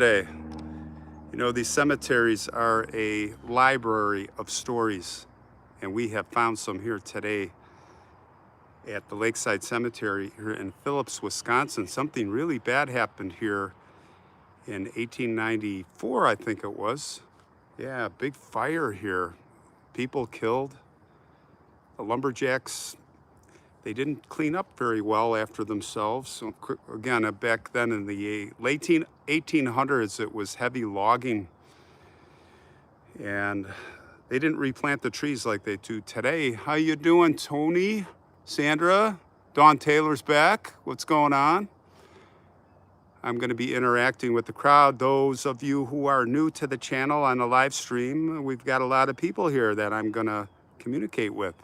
today. You know, these cemeteries are a library of stories, and we have found some here today at the Lakeside Cemetery here in Phillips, Wisconsin. Something really bad happened here in 1894, I think it was. Yeah, big fire here. People killed. The lumberjacks, they didn't clean up very well after themselves. So again, back then in the late 1800s, it was heavy logging, and they didn't replant the trees like they do today. How you doing, Tony? Sandra? Dawn Taylor's back. What's going on? I'm going to be interacting with the crowd. Those of you who are new to the channel on the live stream, we've got a lot of people here that I'm going to communicate with.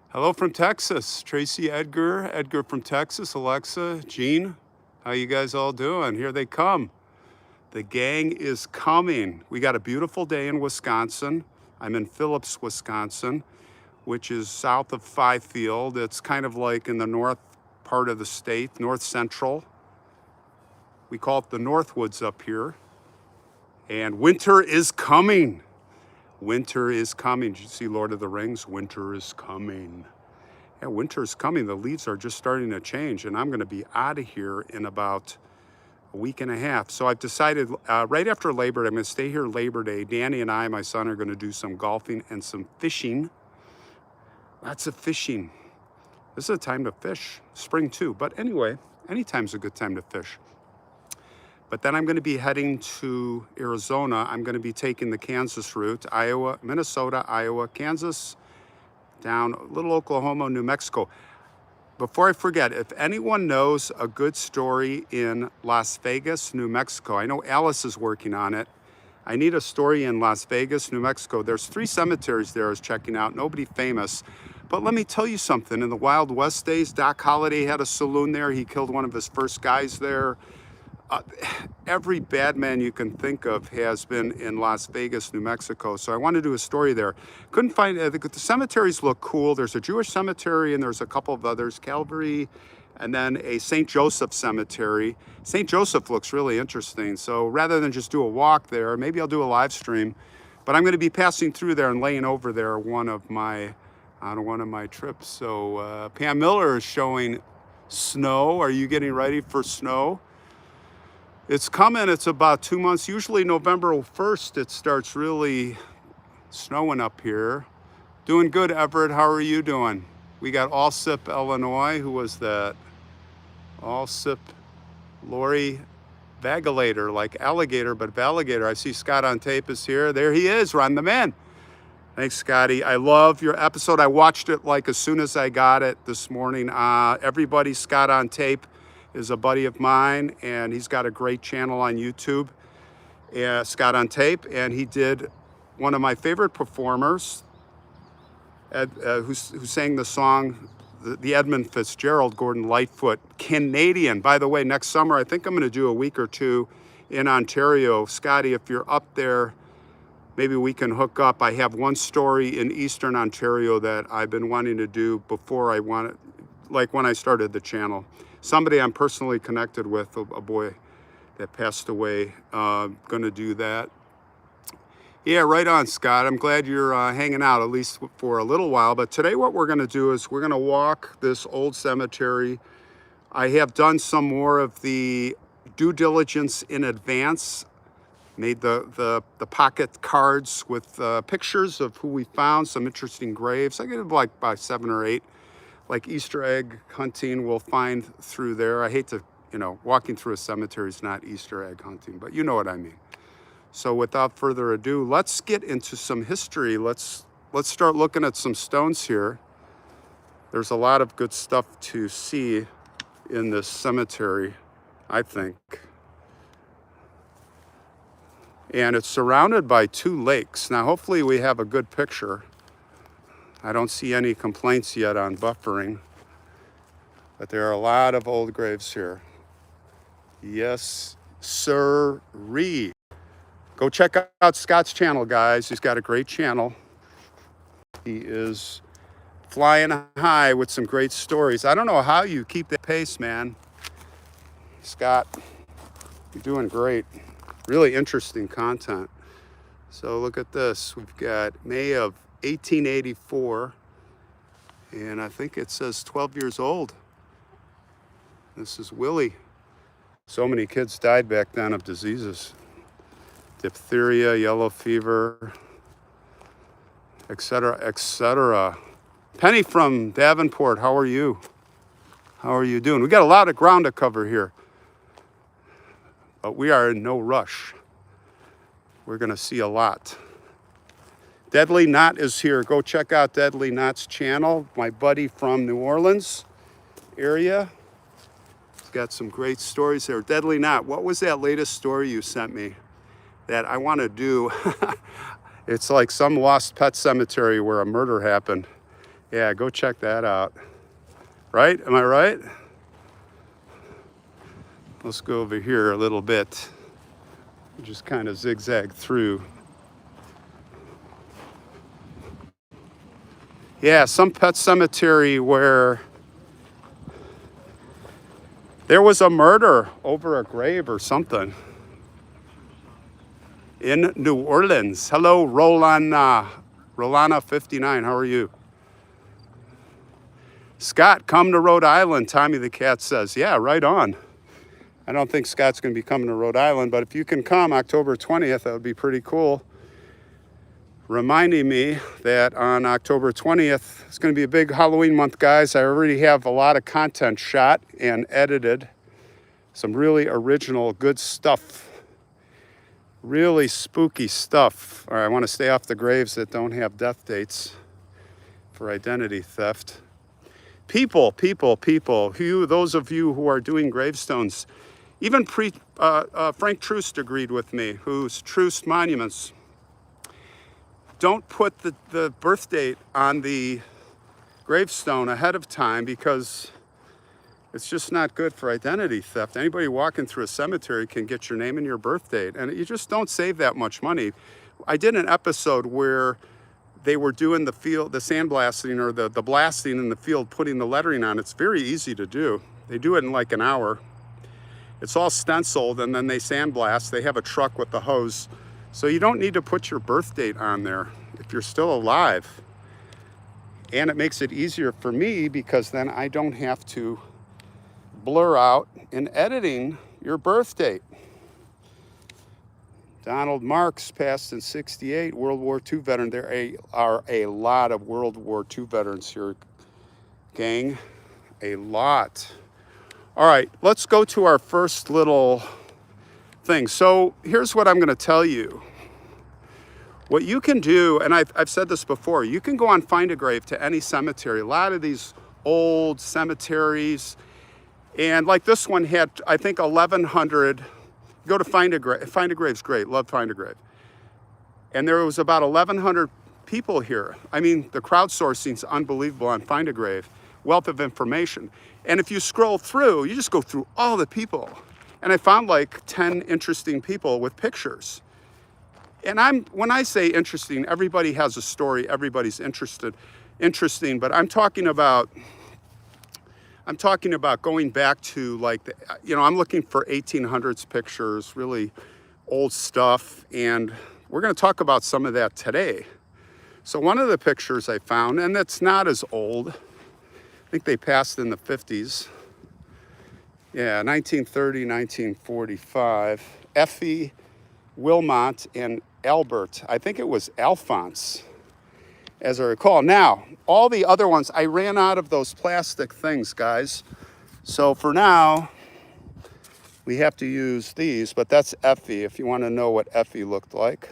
Hello from Texas, Tracy, Edgar from Texas, Alexa, Jean. How you guys all doing? Here they come. The gang is coming. We got a beautiful day in Wisconsin. I'm in Phillips, Wisconsin, which is south of Fifield. It's kind of like in the north part of the state, north central. We call it the Northwoods up here. And winter is coming. Winter is coming. Did you see Lord of the Rings? Winter is coming. Yeah, winter is coming. The leaves are just starting to change, and I'm going to be out of here in about a week and a half. So I've decided right after Labor Day, I'm going to stay here Labor Day. Danny and I, my son, are going to do some golfing and some fishing. Lots of fishing. This is a time to fish. Spring too. But anyway, anytime's a good time to fish. But then I'm going to be heading to Arizona. I'm going to be taking the Kansas route, Iowa, Minnesota, Iowa, Kansas, down Little Oklahoma, New Mexico. Before I forget, if anyone knows a good story in Las Vegas, New Mexico, I know Alice is working on it. I need a story in Las Vegas, New Mexico. There's 3 cemeteries there I was checking out, nobody famous. But let me tell you something, in the Wild West days, Doc Holliday had a saloon there. He killed one of his first guys there. Every bad man you can think of has been in Las Vegas, New Mexico. So I want to do a story there. Couldn't find, the cemeteries look cool. There's a Jewish cemetery and there's a couple of others, Calvary, and then a St. Joseph cemetery. St. Joseph looks really interesting. So rather than just do a walk there, maybe I'll do a live stream, but I'm going to be passing through there and laying over there on one of my trips. So Pam Miller is showing snow. Are you getting ready for snow? It's coming. It's about 2 months. Usually November 1st, it starts really snowing up here. Doing good, Everett. How are you doing? We got Allsip, Illinois. Who was that? Allsip, Lori Vagalator, like alligator, but Valigator. I see Scott on Tape is here. There he is, Ron the Man. Thanks, Scotty. I love your episode. I watched it like as soon as I got it this morning. Everybody, Scott on Tape is a buddy of mine, and he's got a great channel on YouTube, Scott on Tape, and he did one of my favorite performers, who sang the song, the Edmund Fitzgerald, Gordon Lightfoot, Canadian. By the way, next summer, I think I'm going to do a week or 2 in Ontario. Scotty, if you're up there, maybe we can hook up. I have one story in Eastern Ontario that I've been wanting to do before I wanted, like when I started the channel. Somebody I'm personally connected with, a boy that passed away, gonna do that. Yeah, right on, Scott. I'm glad you're hanging out, at least for a little while. But today what we're gonna do is we're gonna walk this old cemetery. I have done some more of the due diligence in advance, made the pocket cards with pictures of who we found, some interesting graves. I get like about 7 or 8. Like Easter egg hunting we'll find through there. I hate to, walking through a cemetery is not Easter egg hunting, but you know what I mean. So without further ado, let's get into some history. Let's start looking at some stones here. There's a lot of good stuff to see in this cemetery, I think. And it's surrounded by 2 lakes. Now, hopefully we have a good picture. I don't see any complaints yet on buffering, but there are a lot of old graves here. Yes, sirree. Go check out Scott's channel, guys. He's got a great channel. He is flying high with some great stories. I don't know how you keep that pace, man. Scott, you're doing great. Really interesting content. So look at this. We've got May of 1884, and I think it says 12 years old. This is Willie. So many kids died back then of diseases. Diphtheria, yellow fever, etc., etc. Penny from Davenport, how are you? How are you doing? We got a lot of ground to cover here, but we are in no rush. We're going to see a lot. Deadly Knot is here. Go check out Deadly Knot's channel. My buddy from New Orleans area. He's got some great stories there. Deadly Knot, what was that latest story you sent me that I want to do? It's like some lost pet cemetery where a murder happened. Yeah, go check that out. Right? Am I right? Let's go over here a little bit. Just kind of zigzag through. Yeah, some pet cemetery where there was a murder over a grave or something in New Orleans. Hello, Rolana 59, how are you? Scott, come to Rhode Island, Tommy the Cat says. Yeah, right on. I don't think Scott's going to be coming to Rhode Island, but if you can come October 20th, that would be pretty cool. Reminding me that on October 20th, it's going to be a big Halloween month, guys. I already have a lot of content shot and edited. Some really original, good stuff. Really spooky stuff. All right, I want to stay off the graves that don't have death dates for identity theft. People. Those of you who are doing gravestones, even Frank Troost agreed with me, who's Troost Monuments. Don't put the birth date on the gravestone ahead of time because it's just not good for identity theft. Anybody walking through a cemetery can get your name and your birth date, and you just don't save that much money. I did an episode where they were doing the sandblasting or the blasting in the field, putting the lettering on. It's very easy to do. They do it in like an hour. It's all stenciled and then they sandblast. They have a truck with the hose. So you don't need to put your birth date on there if you're still alive. And it makes it easier for me because then I don't have to blur out in editing your birth date. Donald Marks passed in 68, World War II veteran. There are a lot of World War II veterans here, gang. A lot. All right, let's go to our first little thing. So here's what I'm going to tell you. What you can do, and I've said this before, you can go on Find a Grave to any cemetery. A lot of these old cemeteries, and like this one had, I think, 1,100. Go to Find a Grave. Find a Grave's great. Love Find a Grave. And there was about 1,100 people here. I mean, the crowdsourcing's unbelievable on Find a Grave. Wealth of information. And if you scroll through, you just go through all the people. And I found like 10 interesting people with pictures. And when I say interesting, everybody has a story, everybody's interesting, but I'm talking about going back to like, I'm looking for 1800s pictures, really old stuff, and we're going to talk about some of that today. So one of the pictures I found, and it's not as old, I think they passed in the 50s. Yeah, 1930, 1945. Effie, Wilmot, and Albert. I think it was Alphonse, as I recall. Now, all the other ones, I ran out of those plastic things, guys. So for now, we have to use these, but that's Effie, if you want to know what Effie looked like.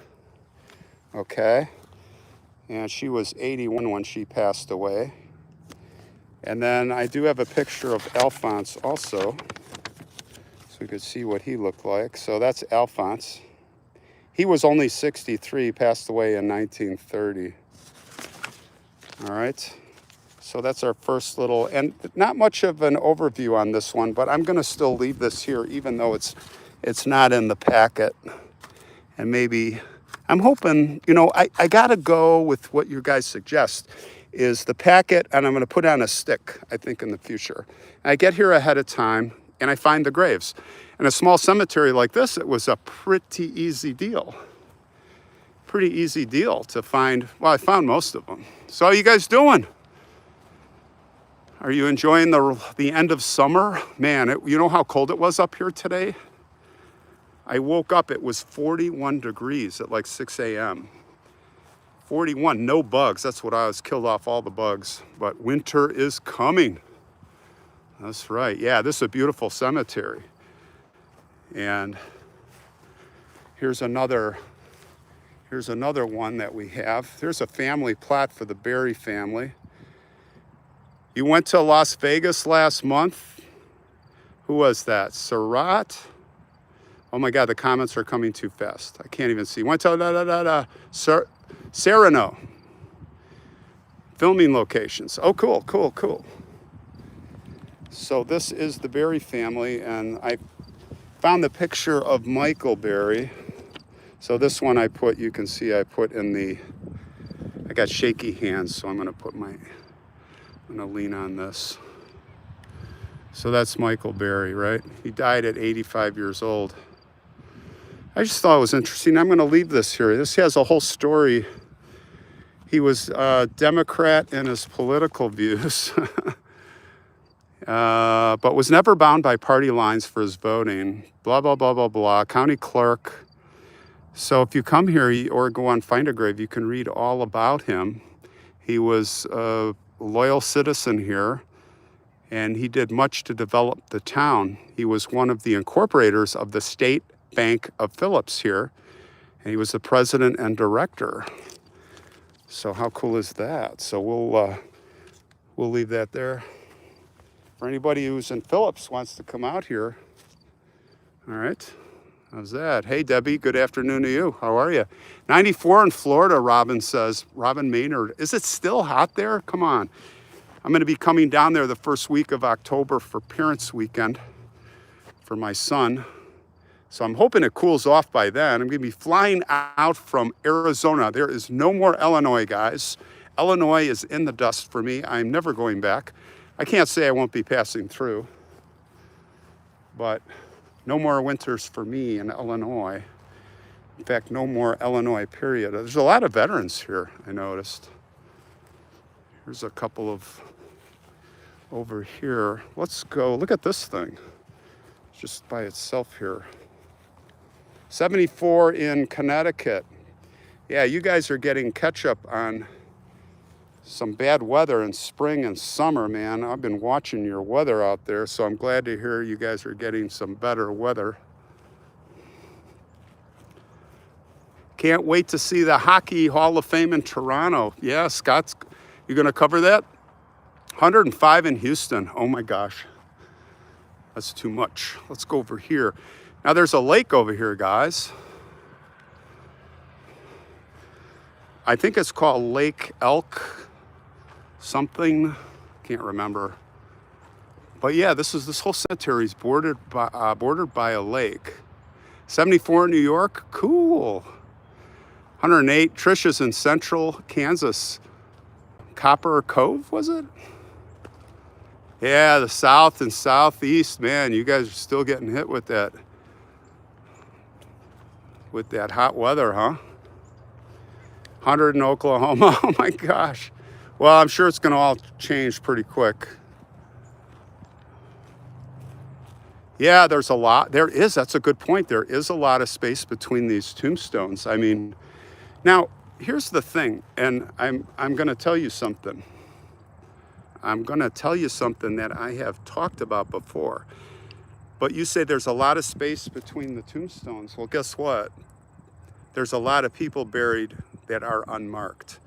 Okay. And she was 81 when she passed away. And then I do have a picture of Alphonse also, so we could see what he looked like. So that's Alphonse. He was only 63, passed away in 1930. All right. So that's our first little, and not much of an overview on this one, but I'm going to still leave this here, even though it's not in the packet. And maybe, I'm hoping, I got to go with what you guys suggest, is the packet, and I'm going to put on a stick, I think, in the future. I get here ahead of time, and I find the graves. In a small cemetery like this, it was a pretty easy deal. Pretty easy deal to find. Well, I found most of them. So how you guys doing? Are you enjoying the end of summer? Man, you know how cold it was up here today? I woke up, it was 41 degrees at like 6 a.m. 41, no bugs. That's what I was, killed off all the bugs. But winter is coming. That's right. Yeah, this is a beautiful cemetery. And here's another one that we have. There's a family plot for the Berry family. You went to Las Vegas last month. Who was that? Haserot? Oh my God, the comments are coming too fast. I can't even see. Went to Serrano. Filming locations. Oh, cool, cool, cool. So this is the Berry family, and I found the picture of Michael Berry. So this one I put, you can see I put in the, I got shaky hands, so I'm gonna lean on this. So that's Michael Berry, right? He died at 85 years old. I just thought it was interesting. I'm gonna leave this here. This has a whole story. He was a Democrat in his political views, but was never bound by party lines for his voting. Blah, blah, blah, blah, blah. County clerk. So if you come here or go on Find a Grave, you can read all about him. He was a loyal citizen here, and he did much to develop the town. He was one of the incorporators of the State Bank of Phillips here, and he was the president and director. So how cool is that? So we'll leave that there. For anybody who's in Phillips wants to come out here. All right. How's that? Hey, Debbie, good afternoon to you. How are you? 94 in Florida, Robin says. Robin Maynard. Is it still hot there? Come on. I'm going to be coming down there the first week of October for Parents' Weekend for my son. So I'm hoping it cools off by then. I'm going to be flying out from Arizona. There is no more Illinois, guys. Illinois is in the dust for me. I'm never going back. I can't say I won't be passing through, but no more winters for me in Illinois. In fact, no more Illinois, period. There's a lot of veterans here, I noticed. Here's a couple of over here. Let's go, look at this thing. Just by itself here. 74 in Connecticut. Yeah, you guys are getting catch up on some bad weather in spring and summer, man. I've been watching your weather out there, so I'm glad to hear you guys are getting some better weather. Can't wait to see the Hockey Hall of Fame in Toronto. Yeah, Scott's, you gonna cover that? 105 in Houston. Oh my gosh. That's too much. Let's go over here. Now there's a lake over here, guys. I think it's called Lake Elk something. Can't remember. But yeah, this whole cemetery is bordered by a lake. 74 in New York. Cool. 108. Trisha's in Central Kansas. Copper Cove, was it? Yeah, the south and southeast, man, you guys are still getting hit with that hot weather, huh? 100 in Oklahoma. Oh my gosh. Well, I'm sure it's going to all change pretty quick. Yeah, there's a lot. There is. That's a good point. There is a lot of space between these tombstones. I mean, now here's the thing, and I'm going to tell you something. I'm going to tell you something that I have talked about before. But you say there's a lot of space between the tombstones. Well, guess what? There's a lot of people buried that are unmarked.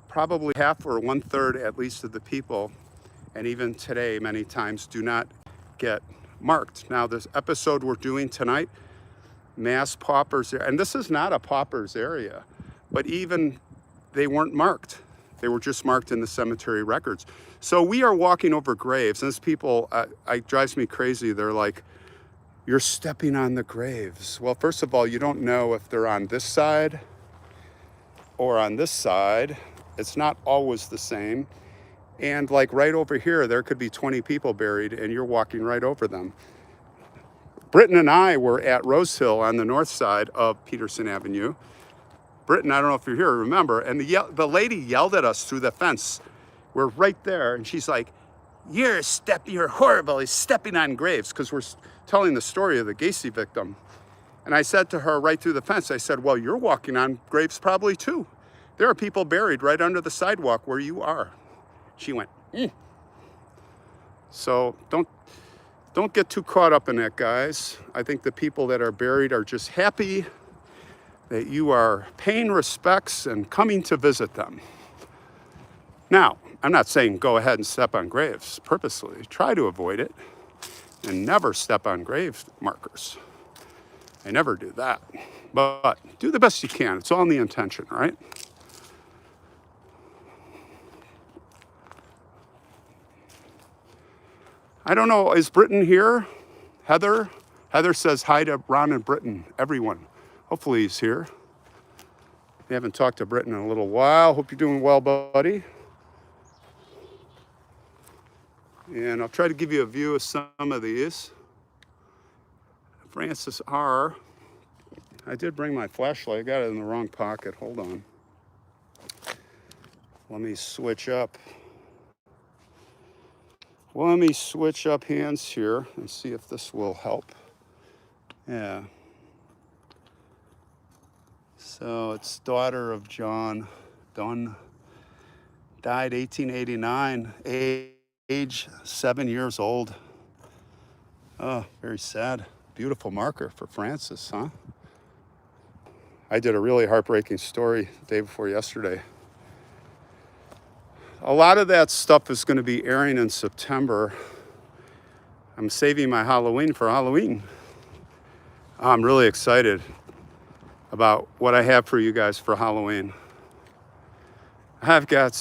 Probably half or 1/3 at least of the people, and even today many times, do not get marked. Now this episode we're doing tonight, mass paupers, and this is not a paupers area, but even they weren't marked. They were just marked in the cemetery records. So we are walking over graves, and these people, it drives me crazy. They're like, you're stepping on the graves. Well, first of all, you don't know if they're on this side or on this side. It's not always the same. And like right over here, there could be 20 people buried and you're walking right over them. Britton and I were at Rose Hill on the north side of Peterson Avenue. Britton, I don't know if you're here, remember, and the lady yelled at us through the fence. We're right there, and she's like, you're horrible, he's stepping on graves, because we're telling the story of the Gacy victim. And I said to her right through the fence, I said, well, you're walking on graves probably too. There are people buried right under the sidewalk where you are. She went, mm. So don't get too caught up in that, guys. I think the people that are buried are just happy that you are paying respects and coming to visit them. Now, I'm not saying go ahead and step on graves purposely. Try to avoid it and never step on grave markers. I never do that. But do the best you can. It's all in the intention, right? I don't know, is Britton here? Heather? Heather says hi to Ron and Britton, everyone. Hopefully he's here. We haven't talked to Britton in a little while. Hope you're doing well, buddy. And I'll try to give you a view of some of these. Francis R. I did bring my flashlight. I got it in the wrong pocket. Hold on. Let me switch up. Let me switch up hands here and see if this will help. Yeah. So it's daughter of John Dunn. Died 1889, age 7 years old. Oh, very sad. Beautiful marker for Francis, huh? I did a really heartbreaking story the day before yesterday. A lot of that stuff is going to be airing in September. I'm saving my Halloween for Halloween. I'm really excited about what I have for you guys for Halloween. I've got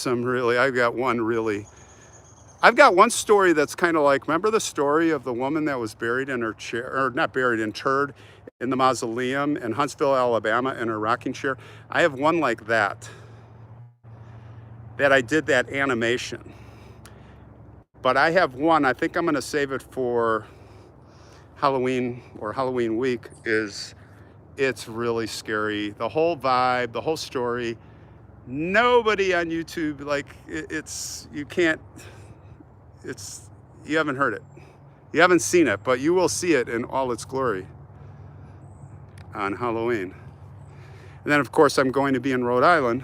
one story that's kind of like, remember the story of the woman that was buried in her chair, or not buried, interred in the mausoleum in Huntsville, Alabama in her rocking chair? I have one like that I did that animation. But I have one, I think I'm gonna save it for Halloween or Halloween week. It's really scary. The whole vibe, the whole story. Nobody on YouTube, you haven't heard it. You haven't seen it, but you will see it in all its glory on Halloween. And then of course I'm going to be in Rhode Island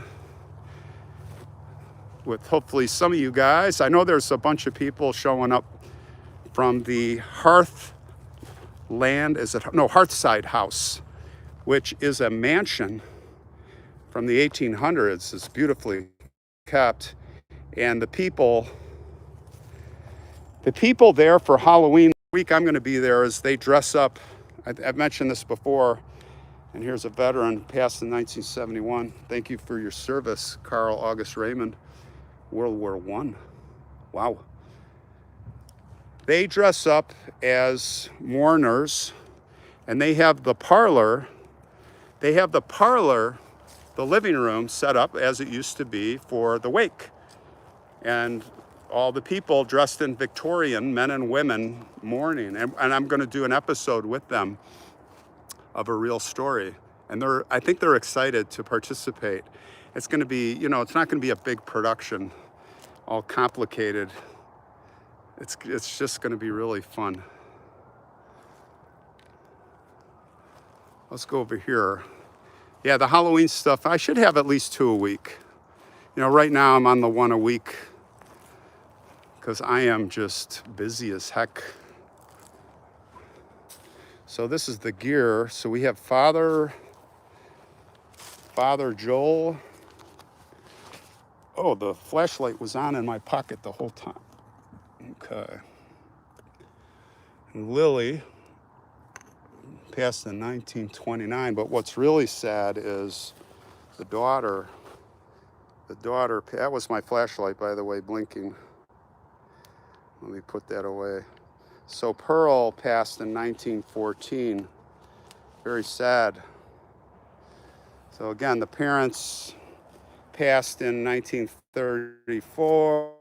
with hopefully some of you guys. I know there's a bunch of people showing up from the Hearthside House, which is a mansion from the 1800s. It's beautifully kept. And the people there for Halloween week I'm going to be there is they dress up. I've mentioned this before. And here's a veteran passed in 1971. Thank you for your service, Carl August Raymond. World War I. Wow. They dress up as mourners, and they have the parlor, the living room set up as it used to be for the wake. And all the people dressed in Victorian, men and women, mourning. And I'm going to do an episode with them of a real story. And I think they're excited to participate. It's going to be, it's not going to be a big production, all complicated. It's just going to be really fun. Let's go over here. Yeah, the Halloween stuff, I should have at least 2 a week. Right now I'm on the 1 a week because I am just busy as heck. So this is the gear. So we have Father Joel. Oh, the flashlight was on in my pocket the whole time. Okay. And Lily passed in 1929, but what's really sad is the daughter, that was my flashlight, by the way, blinking. Let me put that away. So Pearl passed in 1914. Very sad. So again, the parents passed in 1934.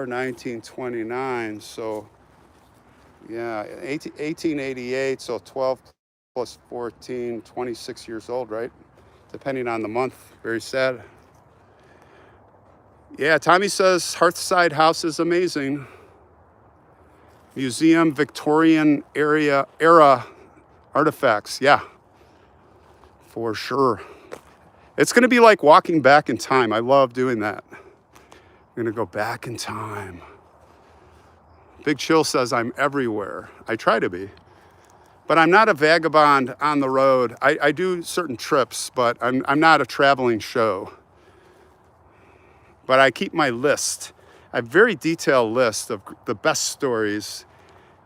1929, so yeah, 1888, so 12 plus 14, 26 years old, right? Depending on the month. Very sad. Yeah, Tommy says Hearthside House is amazing. Museum, Victorian era artifacts. Yeah, for sure. It's going to be like walking back in time. I love doing that. I'm going to go back in time. Big Chill says I'm everywhere. I try to be. But I'm not a vagabond on the road. I do certain trips, but I'm not a traveling show. But I keep my list. I have a very detailed list of the best stories.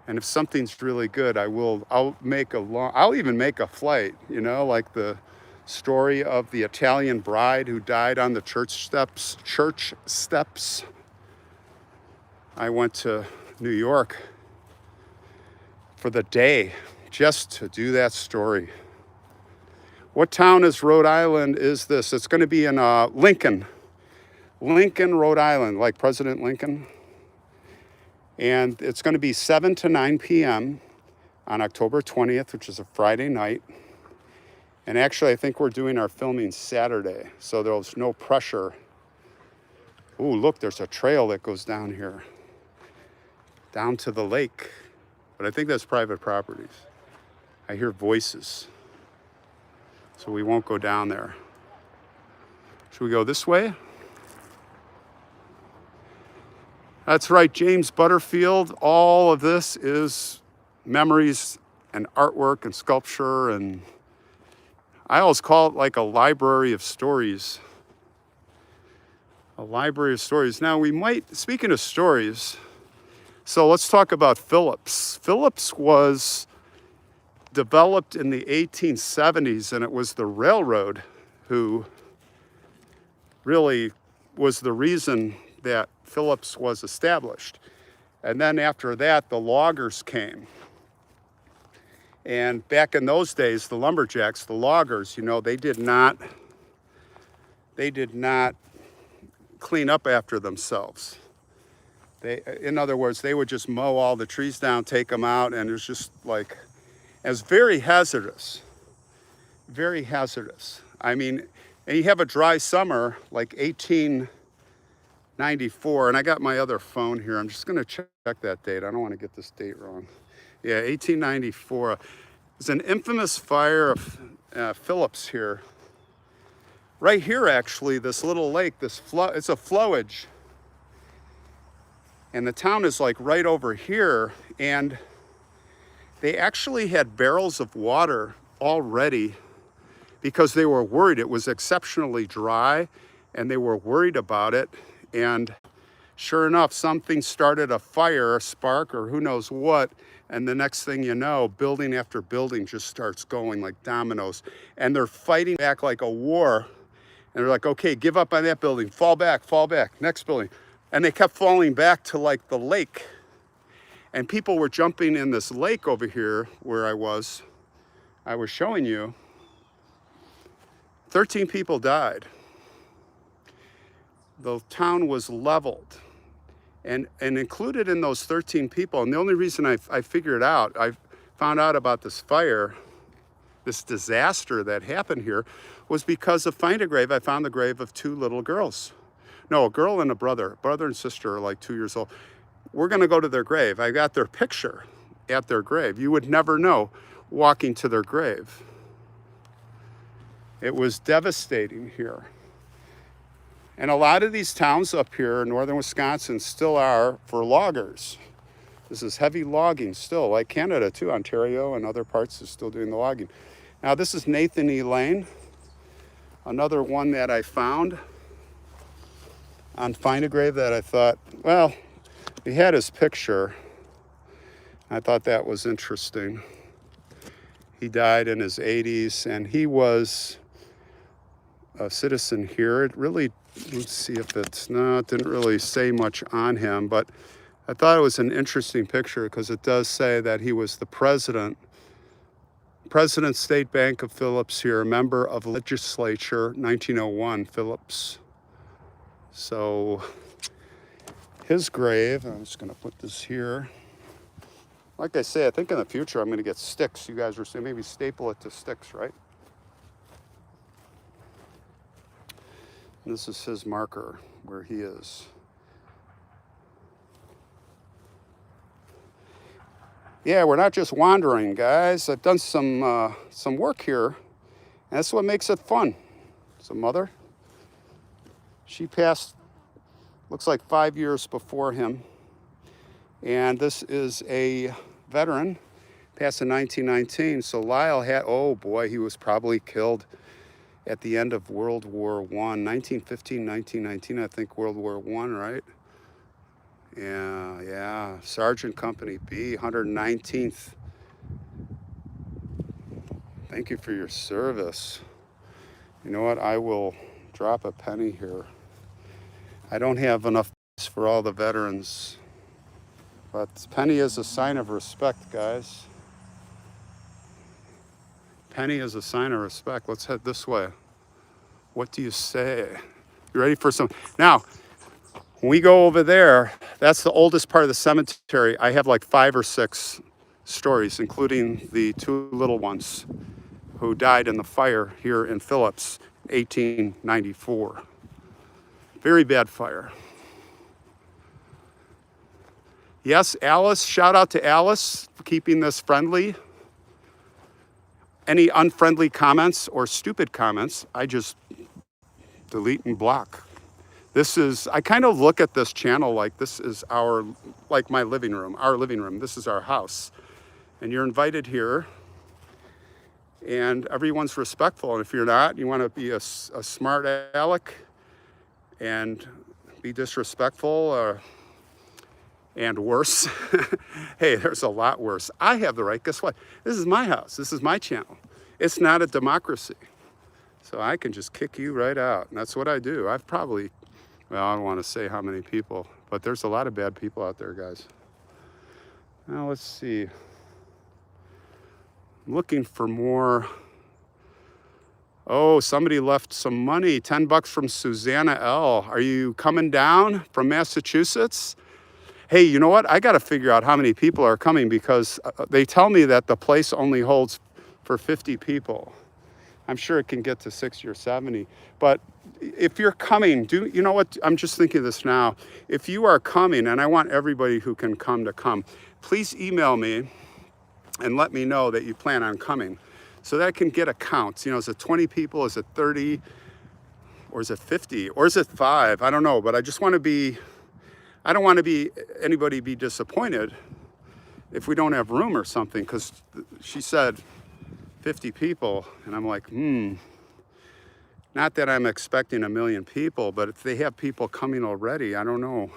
And if something's really good, I'll even make a flight, you know, like the story of the Italian bride who died on the church steps. I went to New York for the day just to do that story. What town is Rhode Island is this? It's going to be in Lincoln, Rhode Island, like President Lincoln. And it's going to be 7 to 9 p.m. on October 20th, which is a Friday night. And actually, I think we're doing our filming Saturday, so there's no pressure. Ooh, look, there's a trail that goes down here, down to the lake. But I think that's private properties. I hear voices, so we won't go down there. Should we go this way? That's right, James Butterfield. All of this is memories and artwork and sculpture, and I always call it like a library of stories. A library of stories. Now speaking of stories, so let's talk about Phillips. Phillips was developed in the 1870s, and it was the railroad who really was the reason that Phillips was established. And then after that, the loggers came. And back in those days, the lumberjacks, the loggers, you know, they did not clean up after themselves. In other words, they would just mow all the trees down, take them out, and it was just like, it was very hazardous. Very hazardous. I mean, and you have a dry summer like 1894, and I got my other phone here. I'm just going to check that date. I don't want to get this date wrong. Yeah, 1894. There's an infamous fire of Phillips here. Right here, actually, this little lake, it's a flowage. And the town is like right over here. And they actually had barrels of water already because they were worried. It was exceptionally dry and they were worried about it. And sure enough, something started a fire, a spark, or who knows what. And the next thing you know, building after building just starts going like dominoes. And they're fighting back like a war. And they're like, okay, give up on that building, fall back, next building. And they kept falling back to like the lake. And people were jumping in this lake over here where I was showing you. 13 people died. The town was leveled. And included in those 13 people, and the only reason I figured out, I found out about this fire, this disaster that happened here, was because of Find a Grave. I found the grave of two little girls. No, a girl and a brother and sister are like 2 years old. We're gonna go to their grave. I got their picture at their grave. You would never know walking to their grave. It was devastating here. And a lot of these towns up here in northern Wisconsin still are for loggers. This is heavy logging still, like Canada too. Ontario and other parts is still doing the logging. Now this is Nathan E. Lane, another one that I found on Find a Grave that I thought, well, he had his picture. I thought that was interesting. He died in his 80s and he was a citizen here. It really, let's see if it didn't really say much on him, but I thought it was an interesting picture because it does say that he was the President State Bank of Phillips here, a member of legislature, 1901, Phillips. So his grave. I'm just gonna put this here. Like I say, I think in the future I'm gonna get sticks. You guys were saying maybe staple it to sticks, right? This is his marker where he is. Yeah, we're not just wandering, guys. I've done some work here, and that's what makes it fun. So mother, she passed, looks like 5 years before him. And this is a veteran, passed in 1919. So Lyle had, oh boy, he was probably killed at the end of World War I, 1915, 1919, I think World War I, right? Yeah, Sergeant Company B, 119th. Thank you for your service. You know what, I will drop a penny here. I don't have enough for all the veterans, but penny is a sign of respect, guys. Penny is a sign of respect. Let's head this way. What do you say? You ready for some? Now, when we go over there, that's the oldest part of the cemetery. I have like 5 or 6 stories, including the 2 little ones who died in the fire here in Phillips, 1894. Very bad fire. Yes, Alice, shout out to Alice for keeping this friendly. Any unfriendly comments or stupid comments, I just delete and block. This is, I kind of look at this channel like this is like my living room, our living room. This is our house. And you're invited here. And everyone's respectful. And if you're not, you want to be a smart aleck and be disrespectful and worse. Hey, there's a lot worse. I have the right. Guess what? This is my house. This is my channel. It's not a democracy. So I can just kick you right out. And that's what I do. I've probably, well, I don't want to say how many people, but there's a lot of bad people out there, guys. Now let's see. I'm looking for more. Oh, somebody left some money, 10 bucks from Susanna L. Are you coming down from Massachusetts? Hey, you know what? I got to figure out how many people are coming because they tell me that the place only holds for 50 people. I'm sure it can get to 60 or 70. But if you're coming, you know what? I'm just thinking of this now. If you are coming, and I want everybody who can come to come, please email me and let me know that you plan on coming so that I can get a count. You know, is it 20 people? Is it 30? Or is it 50? Or is it 5? I don't know, but I just want to be, I don't want to be anybody be disappointed if we don't have room or something, because she said 50 people, and I'm like, not that I'm expecting 1 million people, but if they have people coming already, I don't know.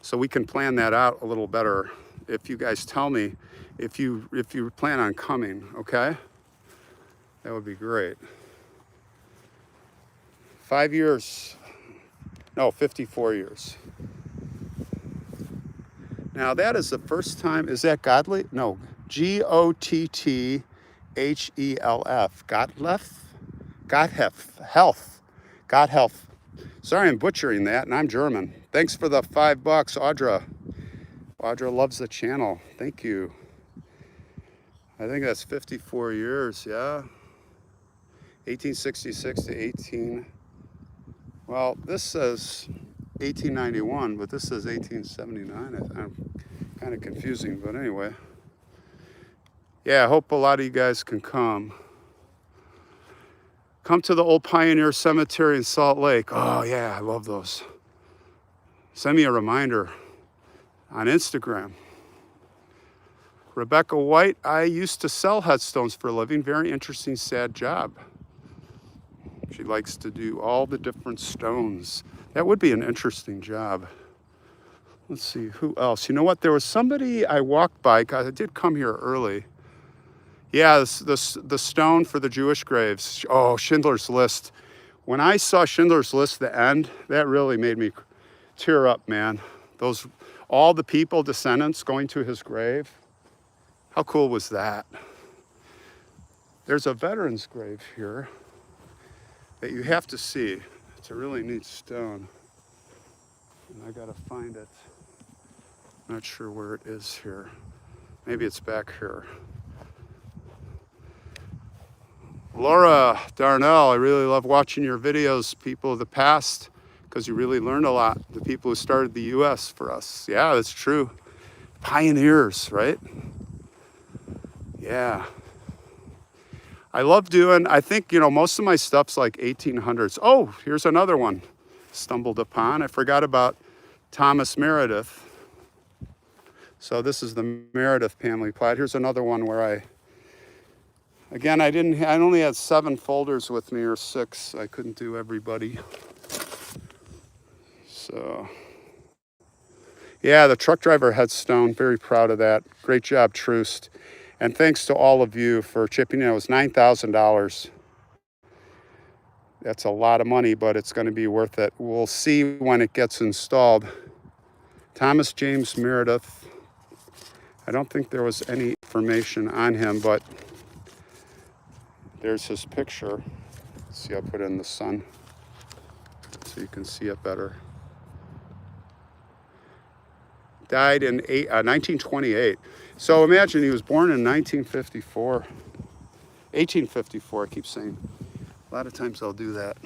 So we can plan that out a little better if you guys tell me if you plan on coming, okay? That would be great. 5 years, no, 54 years. Now that is the first time, is that Godly? No, Gottelf. Gottelf. Sorry, I'm butchering that, and I'm German. Thanks for the $5, Audra. Audra loves the channel. Thank you. I think that's 54 years, yeah. 1866 to 18. Well, this says 1891, but this says 1879. I'm kind of confusing, but anyway. Yeah, I hope a lot of you guys can come. Come to the Old Pioneer Cemetery in Salt Lake. Oh yeah, I love those. Send me a reminder on Instagram. Rebecca White, I used to sell headstones for a living. Very interesting, sad job. She likes to do all the different stones. That would be an interesting job. Let's see, who else? You know what? There was somebody I walked by, because I did come here early. Yeah, the stone for the Jewish graves. Oh, Schindler's List. When I saw Schindler's List, the end, that really made me tear up, man. All the people, descendants, going to his grave. How cool was that? There's a veteran's grave here that you have to see. It's a really neat stone. And I gotta find it. Not sure where it is here. Maybe it's back here. Laura Darnell, I really love watching your videos, people of the past, because you really learn a lot. The people who started the US for us. Yeah, that's true. Pioneers, right? Yeah. I love doing, I think, most of my stuff's like 1800s. Oh, here's another one. Stumbled upon. I forgot about Thomas Meredith. So this is the Meredith family plot. Here's another one where again, I only had 7 folders with me, or 6. I couldn't do everybody. So, yeah, the truck driver headstone, very proud of that. Great job, Troost. And thanks to all of you for chipping in. It was $9,000. That's a lot of money, but it's going to be worth it. We'll see when it gets installed. Thomas James Meredith. I don't think there was any information on him, but there's his picture. Let's see, I'll put it in the sun so you can see it better. Died in 1928. So imagine he was born in 1954. 1854, I keep saying. A lot of times I'll do that.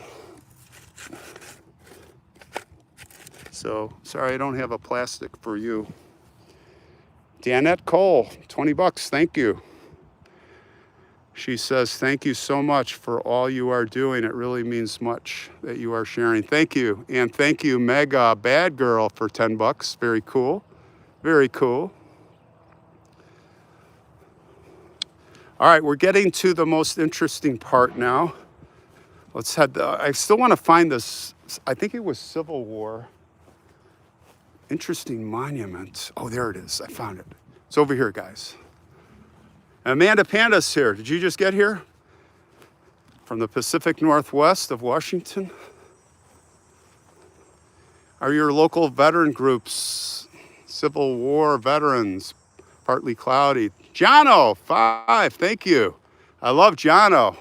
So, sorry I don't have a plastic for you. Danette Cole, 20 bucks, thank you. She says, thank you so much for all you are doing. It really means much that you are sharing. Thank you. And thank you, Mega Bad Girl, for 10 bucks. Very cool. Very cool. All right, we're getting to the most interesting part now. Let's head, I still want to find this, I think it was Civil War. Interesting monument. Oh, there it is. I found it. It's over here, guys. Amanda Panda's here. Did you just get here? From the Pacific Northwest of Washington? Are your local veteran groups, Civil War veterans, partly cloudy? Jono, 5, thank you. I love Jono.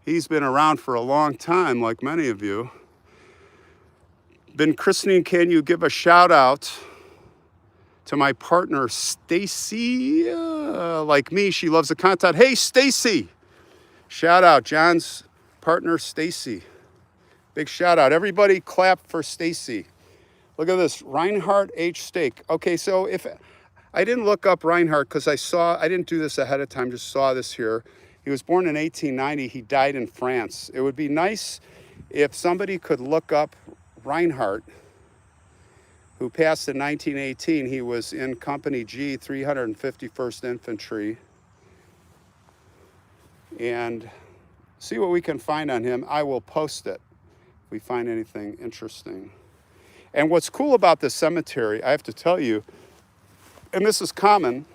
He's been around for a long time, like many of you. Been christening, can you give a shout out to my partner, Stacy? Like me, she loves the content. Hey, Stacy. Shout out, John's partner, Stacy. Big shout out. Everybody clap for Stacy. Look at this, Reinhard H. Steak. Okay, so if I didn't look up Reinhard because I didn't do this ahead of time, just saw this here. He was born in 1890. He died in France. It would be nice if somebody could look up Reinhard, who passed in 1918. He was in Company G, 351st Infantry. And see what we can find on him. I will post it if we find anything interesting. And what's cool about this cemetery, I have to tell you, and this is common,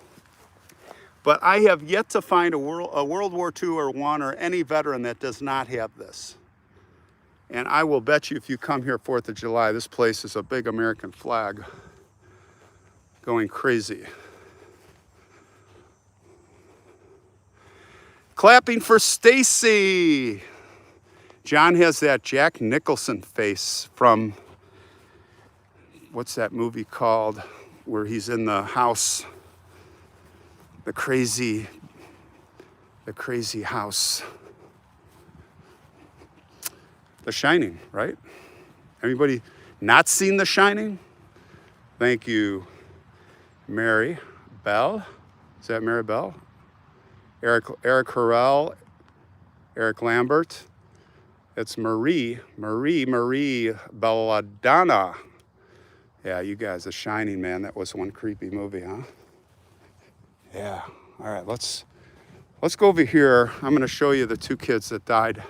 but I have yet to find a World War II or I or any veteran that does not have this. And I will bet you if you come here 4th of July, this place is a big American flag going crazy. Clapping for Stacy. John has that Jack Nicholson face from, what's that movie called, where he's in the house, the crazy house. The Shining, right? Anybody not seen The Shining? Thank you, Mary Bell. Is that Mary Bell? Eric Harrell, Eric Lambert. It's Marie Belladonna. Yeah, you guys, The Shining, man. That was one creepy movie, huh? Yeah. All right, let's go over here. I'm going to show you the 2 kids that died.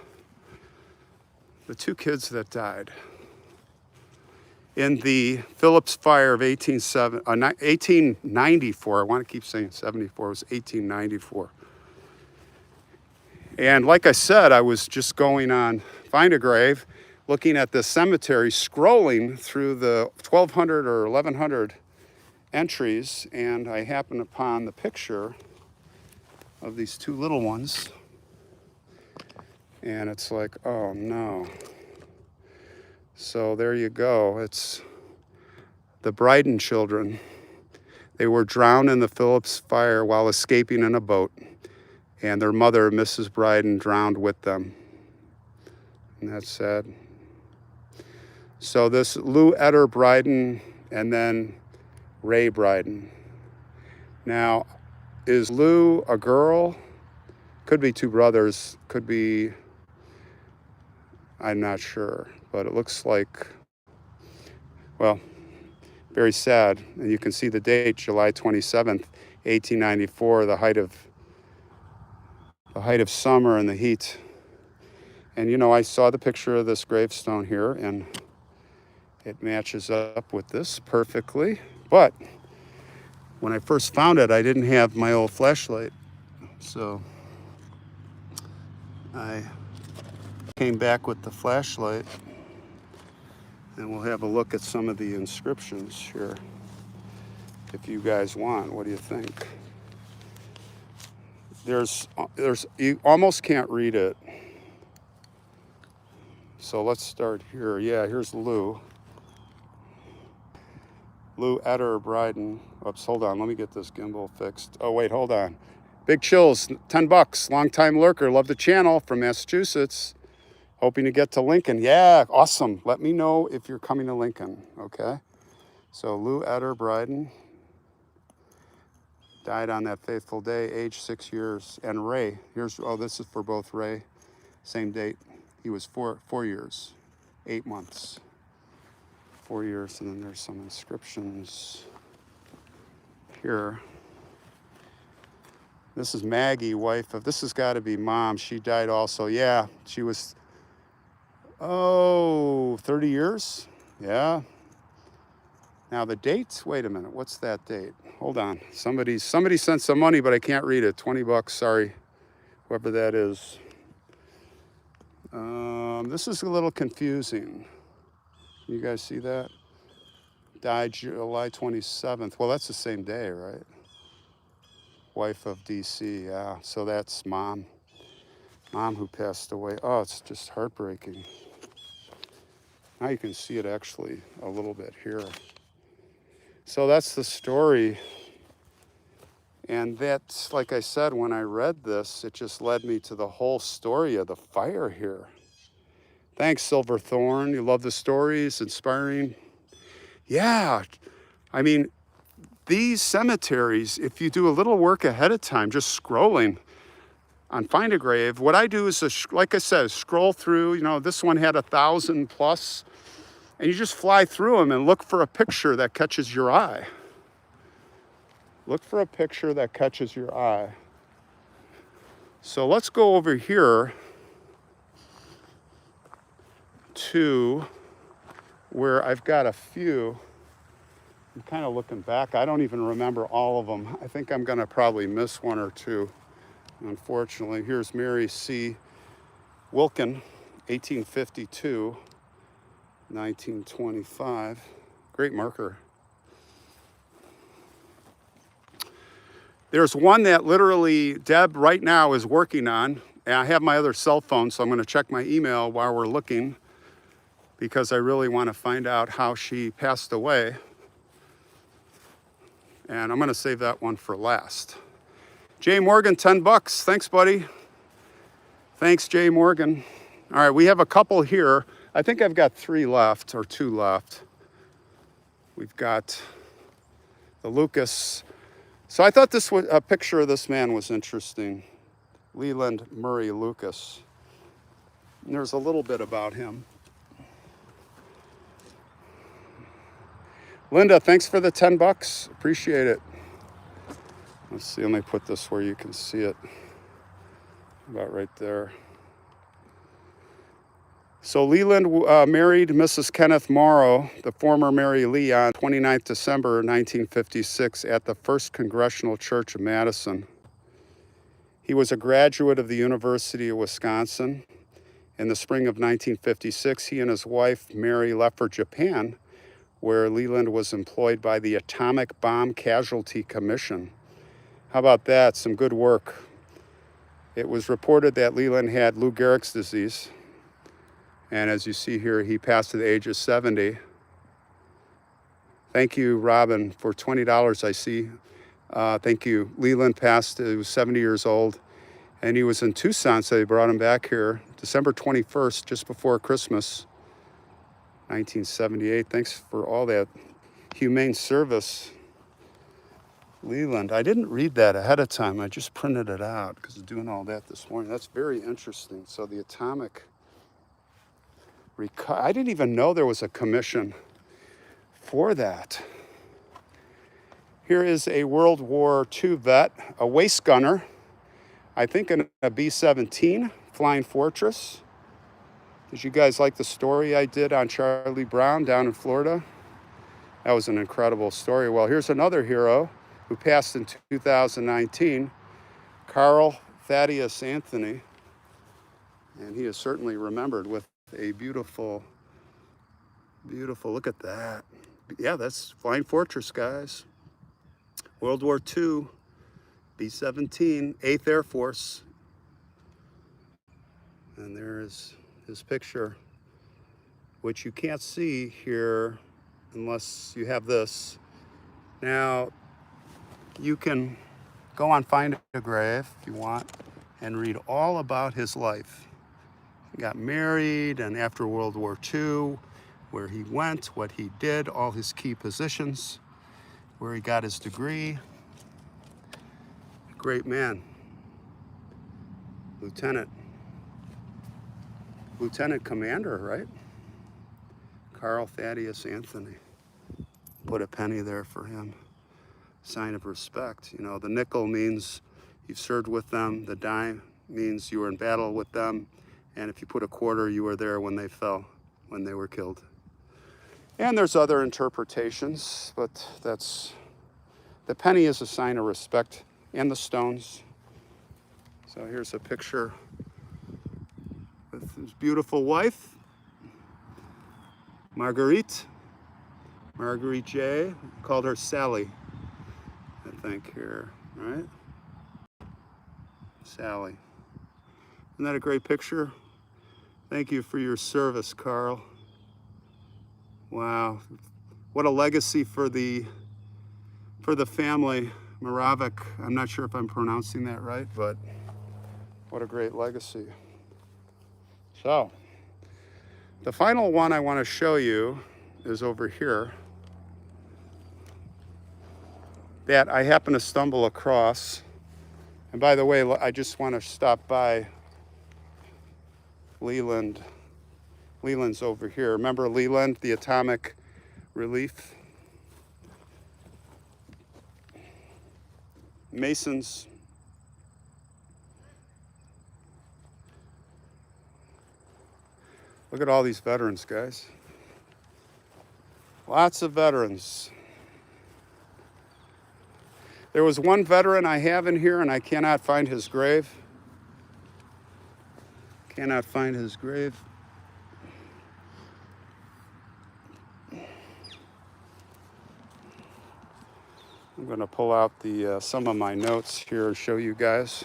The 2 kids that died in the Phillips fire of 1894. I want to keep saying 74. It was 1894. And like I said, I was just going on Find a Grave, looking at the cemetery, scrolling through the 1,200 or 1,100 entries, and I happened upon the picture of these 2 little ones. And it's like, oh no. So there you go. It's the Bryden children. They were drowned in the Phillips fire while escaping in a boat, and their mother, Mrs. Bryden, drowned with them. And that's sad. So this Lou Etter Bryden and then Ray Bryden. Now, is Lou a girl? Could be two brothers, could be, I'm not sure, but it looks like, well, very sad. And you can see the date, July 27th, 1894, the height of summer and the heat. And you know, I saw the picture of this gravestone here, and it matches up with this perfectly. But when I first found it, I didn't have my old flashlight. So I came back with the flashlight, and we'll have a look at some of the inscriptions here. If you guys want, what do you think? There's, you almost can't read it. So let's start here. Yeah, here's Lou. Lou Etter Bryden. Oops, hold on, let me get this gimbal fixed. Oh wait, hold on. Big Chills, $10, long-time lurker, love the channel, from Massachusetts. Hoping to get to Lincoln. Yeah, awesome. Let me know if you're coming to Lincoln, okay? So Lou Etter Bryden died on that fateful day, age 6 years. And Ray, here's, oh, this is for both Ray, same date. He was four years, 8 months, 4 years. And then there's some inscriptions here. This is Maggie, wife of, this has got to be mom. She died also. Yeah, she was, 30 years? Yeah. Now the dates, wait a minute, what's that date? Hold on, somebody sent some money, but I can't read it. $20, sorry, whoever that is. This is a little confusing. You guys see that? Died July 27th. Well, that's the same day, right? Wife of DC, yeah. So that's mom who passed away. Oh, it's just heartbreaking. Now you can see it actually a little bit here. So that's the story. And that's, like I said, when I read this, it just led me to the whole story of the fire here. Thanks, Silverthorn. You love the stories, inspiring. Yeah, I mean, these cemeteries, if you do a little work ahead of time, just scrolling on Find a Grave, what I do is, like I said, scroll through, you know, this one had 1,000 plus, and you just fly through them and look for a picture that catches your eye. Look for a picture that catches your eye. So let's go over here to where I've got a few. I'm kind of looking back. I don't even remember all of them. I think I'm going to probably miss one or two, unfortunately. Here's Mary C. Wilkin, 1852, 1925. Great marker. There's one that literally Deb right now is working on. And I have my other cell phone, so I'm going to check my email while we're looking, because I really want to find out how she passed away. And I'm going to save that one for last. Jay Morgan, $10. Thanks, buddy. Thanks, Jay Morgan. All right, we have a couple here. I think I've got 3 left, or 2 left. We've got the Lucas. So I thought this was, a picture of this man was interesting. Leland Murray Lucas. And there's a little bit about him. Linda, thanks for the $10. Appreciate it. Let's see, let me put this where you can see it. About right there. So Leland married Mrs. Kenneth Morrow, the former Mary Lee, on 29th December 1956 at the First Congressional Church of Madison. He was a graduate of the University of Wisconsin. In the spring of 1956, he and his wife, Mary, left for Japan, where Leland was employed by the Atomic Bomb Casualty Commission. How about that? Some good work. It was reported that Leland had Lou Gehrig's disease. And as you see here, he passed at the age of 70. Thank you, Robin, for $20 I see. Thank you. Leland passed, he was 70 years old, and he was in Tucson, so they brought him back here December 21st, just before Christmas, 1978. Thanks for all that humane service, Leland. I didn't read that ahead of time. I just printed it out because of doing all that this morning. That's very interesting. So the atomic, I didn't even know there was a commission for that. Here is a World War II vet, a waist gunner, I think in a B-17 Flying Fortress. Did you guys like the story I did on Charlie Brown down in Florida? That was an incredible story. Well, here's another hero who passed in 2019, Carl Thaddeus Anthony. And he is certainly remembered with a beautiful, look at that. Yeah, that's Flying Fortress, guys. World War II, B-17, 8th Air Force. And there's his picture, which you can't see here unless you have this. Now, you can go on Find a Grave if you want and read all about his life. He got married, and after World War II, where he went, what he did, all his key positions, where he got his degree. Great man. Lieutenant Commander, right? Carl Thaddeus Anthony. Put a penny there for him. Sign of respect. You know, the nickel means you've served with them. The dime means you were in battle with them. And if you put a quarter, you were there when they fell, when they were killed. And there's other interpretations, but the penny is a sign of respect, and the stones. So here's a picture with his beautiful wife, Marguerite J. Called her Sally, I think, here, right? Sally. Isn't that a great picture? Thank you for your service, Carl. Wow, what a legacy for the family. Moravec, I'm not sure if I'm pronouncing that right, but what a great legacy. So, the final one I want to show you is over here, that I happen to stumble across. And by the way, I just want to stop by Leland. Leland's over here. Remember Leland, the atomic relief? Masons. Look at all these veterans, guys. Lots of veterans. There was one veteran I have in here, and I cannot find his grave. Cannot find his grave. I'm going to pull out some of my notes here and show you guys.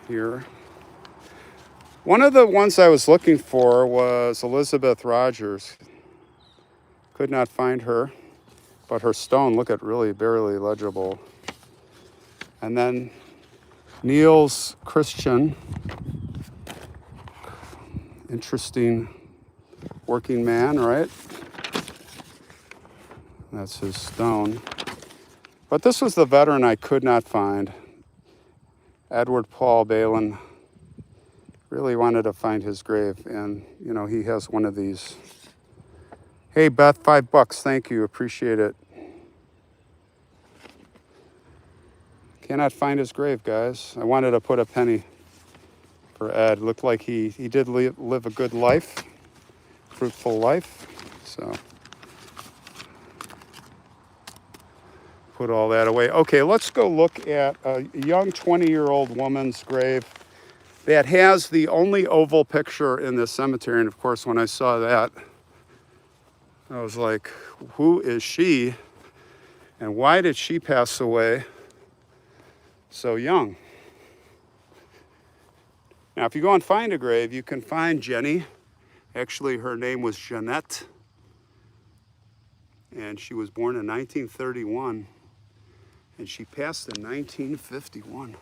Here. One of the ones I was looking for was Elizabeth Rogers. Could not find her, but her stone, look at, really barely legible. And then Niels Christian, interesting working man, right? That's his stone. But this was the veteran I could not find. Edward Paul Balin. Really wanted to find his grave, and you know, he has one of these. Hey Beth, $5, thank you, appreciate it. Cannot find his grave, guys. I wanted to put a penny for Ed. Looked like he did live a good life, fruitful life. So put all that away. Okay, let's go look at a young 20-year-old woman's grave that has the only oval picture in this cemetery. And of course, when I saw that, I was like, who is she? And why did she pass away so young? Now, if you go and find a grave, you can find Jenny. Actually, her name was Jeanette. And she was born in 1931, and she passed in 1951.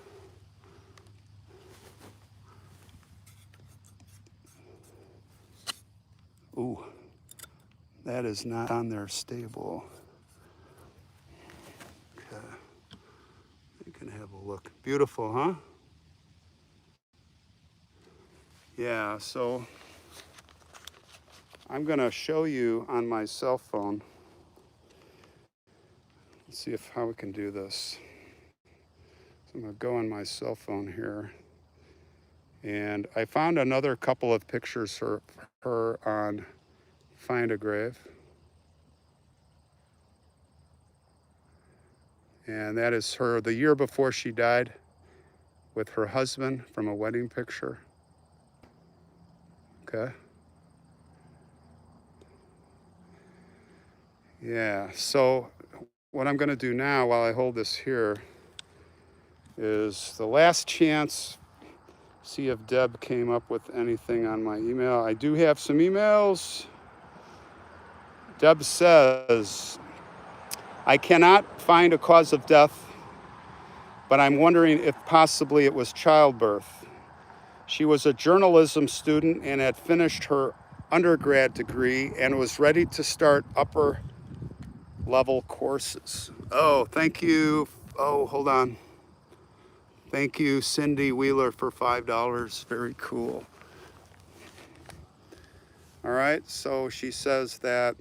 Ooh, that is not on there stable. Okay, you can have a look. Beautiful, huh? Yeah, so I'm gonna show you on my cell phone. Let's see how we can do this. So I'm gonna go on my cell phone here. And I found another couple of pictures for her on Find a Grave. And that is her the year before she died with her husband from a wedding picture. Okay. Yeah, so what I'm gonna do now while I hold this here is the last chance, see if Deb came up with anything on my email. I do have some emails. Deb says, I cannot find a cause of death, but I'm wondering if possibly it was childbirth. She was a journalism student and had finished her undergrad degree and was ready to start upper level courses. Oh, thank you. Oh, hold on. Thank you, Cindy Wheeler, for $5. Very cool. All right, so she says that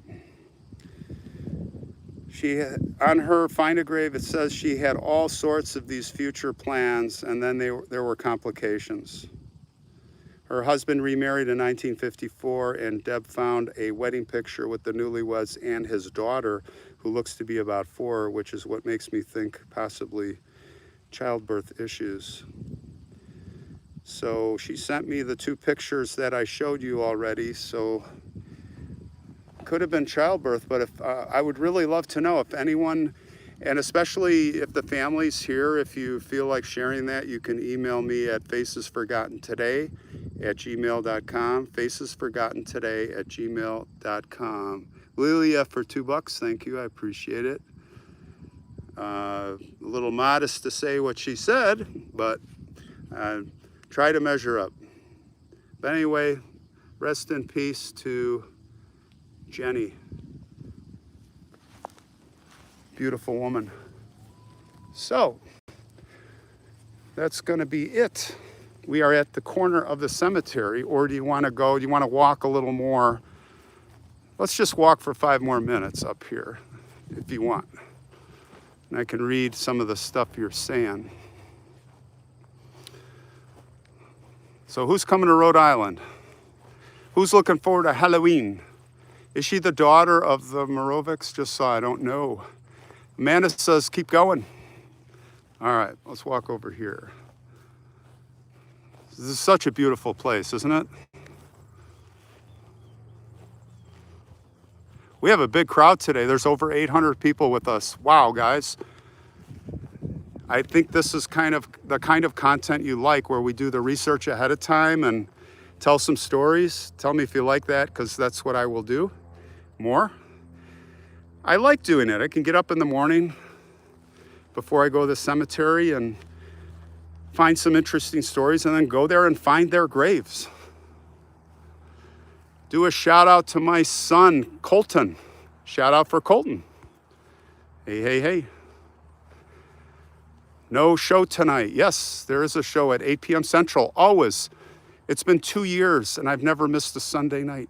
on her Find a Grave, it says she had all sorts of these future plans, and then there were complications. Her husband remarried in 1954, and Deb found a wedding picture with the newlyweds and his daughter, who looks to be about 4, which is what makes me think possibly childbirth issues. So she sent me the 2 pictures that I showed you already. So could have been childbirth, but if I would really love to know if anyone, and especially if the family's here, if you feel like sharing that, you can email me at facesforgottentoday@gmail.com, facesforgottentoday@gmail.com. Lilia for $2, thank you, I appreciate it. A little modest to say what she said, but try to measure up. But anyway, rest in peace to Jenny. Beautiful woman. So, that's gonna be it. We are at the corner of the cemetery, or do you wanna go, do you wanna walk a little more? Let's just walk for 5 more minutes up here, if you want. And I can read some of the stuff you're saying. So who's coming to Rhode Island? Who's looking forward to Halloween? Is she the daughter of the Morovics? Just so I don't know. Amanda says, keep going. All right, let's walk over here. This is such a beautiful place, isn't it? We have a big crowd today. There's over 800 people with us. Wow, guys. I think this is the kind of content you like, where we do the research ahead of time and tell some stories. Tell me if you like that, because that's what I will do more. I like doing it. I can get up in the morning before I go to the cemetery and find some interesting stories, and then go there and find their graves. Do a shout out to my son, Colton. Shout out for Colton. Hey, hey, hey. No show tonight. Yes, there is a show at 8 p.m. Central, always. It's been 2 years and I've never missed a Sunday night.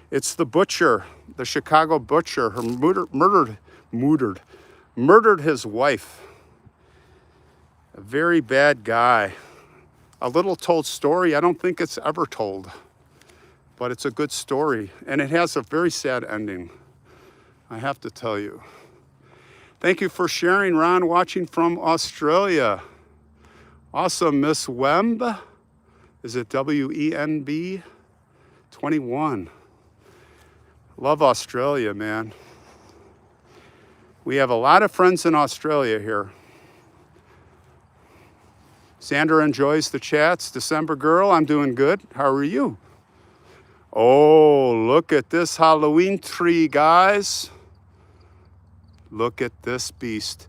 It's the butcher, the Chicago butcher, who murdered his wife. A very bad guy. A little told story. I don't think it's ever told, but it's a good story, and it has a very sad ending, I have to tell you. Thank you for sharing, Ron, watching from Australia. Awesome, Miss Wemb. Is it WENB? 21. Love Australia, man. We have a lot of friends in Australia here. Sandra enjoys the chats. December girl, I'm doing good. How are you? Oh, look at this Halloween tree, guys. Look at this beast.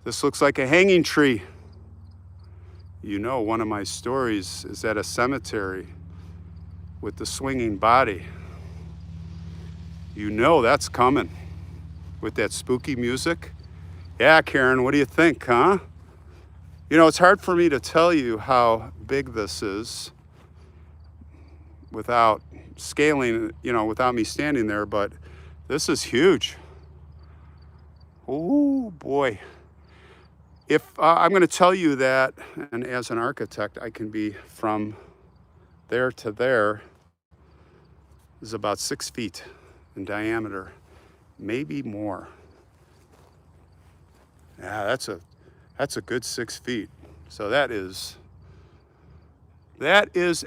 This looks like a hanging tree. You know, one of my stories is at a cemetery with the swinging body. You know that's coming with that spooky music. Yeah, Karen, what do you think, huh? You know, it's hard for me to tell you how big this is without scaling, you know, without me standing there, but this is huge. Oh boy. If I'm going to tell you that, and as an architect, I can be from there to there is about 6 feet in diameter, maybe more. Yeah, that's a good 6 feet. So that is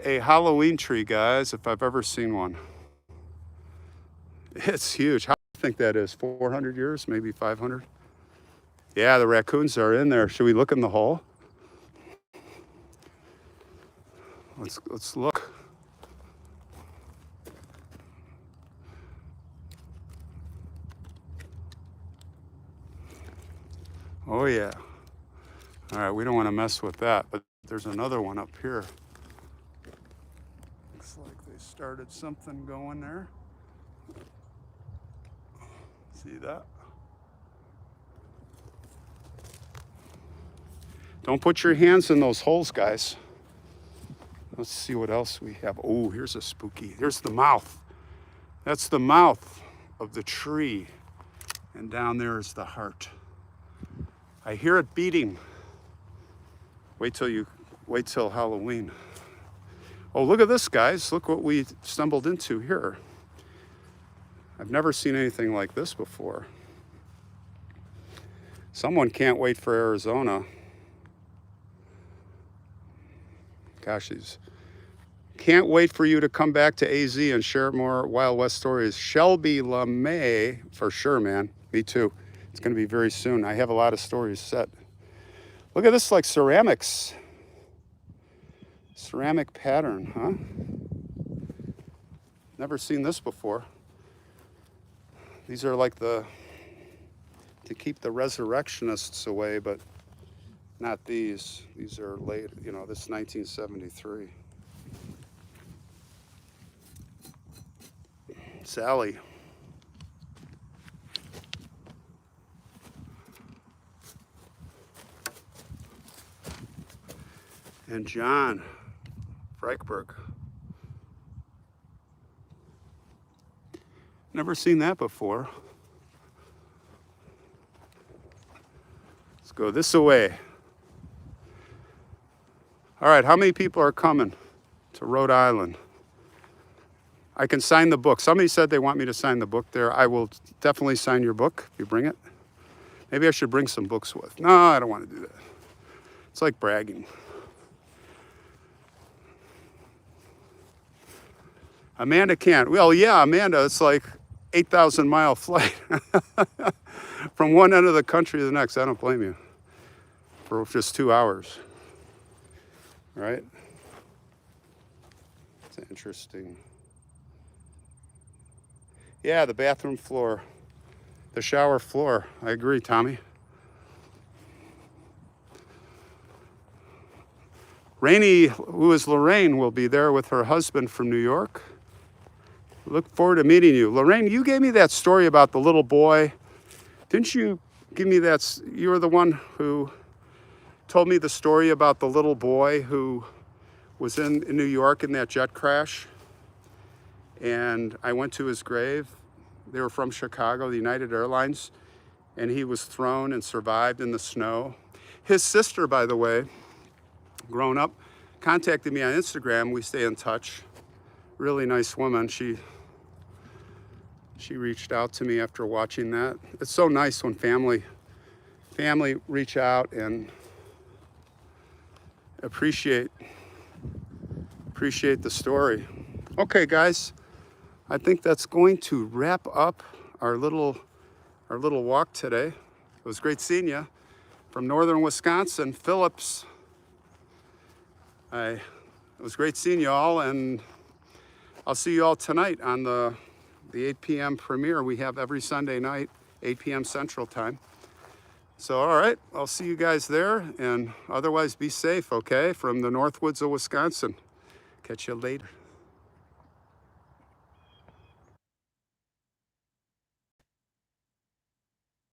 a Halloween tree, guys, if I've ever seen one. It's huge. How do you think that is? 400 years, maybe 500? Yeah, the raccoons are in there. Should we look in the hole? Let's look. Oh yeah. All right, we don't want to mess with that, but there's another one up here. Looks like they started something going there. See that? Don't put your hands in those holes, guys. Let's see what else we have. Oh, here's a spooky. Here's the mouth. That's the mouth of the tree. And down there is the heart. I hear it beating. Wait till Halloween. Oh, look at this, guys. Look what we stumbled into here. I've never seen anything like this before. Someone can't wait for Arizona. Gosh, can't wait for you to come back to AZ and share more Wild West stories. Shelby LeMay, for sure, man. Me too. It's going to be very soon. I have a lot of stories set. Look at this, like ceramics. Ceramic pattern, huh? Never seen this before. These are like to keep the resurrectionists away, but not these. These are late, you know, this is 1973. Sally. And John Freichberg. Never seen that before. Let's go this way. All right, how many people are coming to Rhode Island? I can sign the book. Somebody said they want me to sign the book there. I will definitely sign your book if you bring it. Maybe I should bring some books with. No, I don't want to do that. It's like bragging. Amanda can't. Well, yeah, Amanda, it's like 8,000-mile flight from one end of the country to the next. I don't blame you. For just 2 hours. Right? It's interesting. Yeah, the bathroom floor. The shower floor. I agree, Tommy. Rainey, who is Lorraine, will be there with her husband from New York. Look forward to meeting you. Lorraine, you gave me that story about the little boy. Didn't you give me that? You were the one who told me the story about the little boy who was in New York in that jet crash. And I went to his grave. They were from Chicago, the United Airlines. And he was thrown and survived in the snow. His sister, by the way, grown up, contacted me on Instagram. We stay in touch. Really nice woman. She reached out to me after watching that. It's so nice when family reach out and appreciate the story. Okay, guys, I think that's going to wrap up our little walk today. It was great seeing you from northern Wisconsin, Phillips. It was great seeing you all, and I'll see you all tonight on the 8 p.m. premiere we have every Sunday night, 8 p.m. Central Time. So, all right, I'll see you guys there, and otherwise be safe, okay? From the Northwoods of Wisconsin. Catch you later.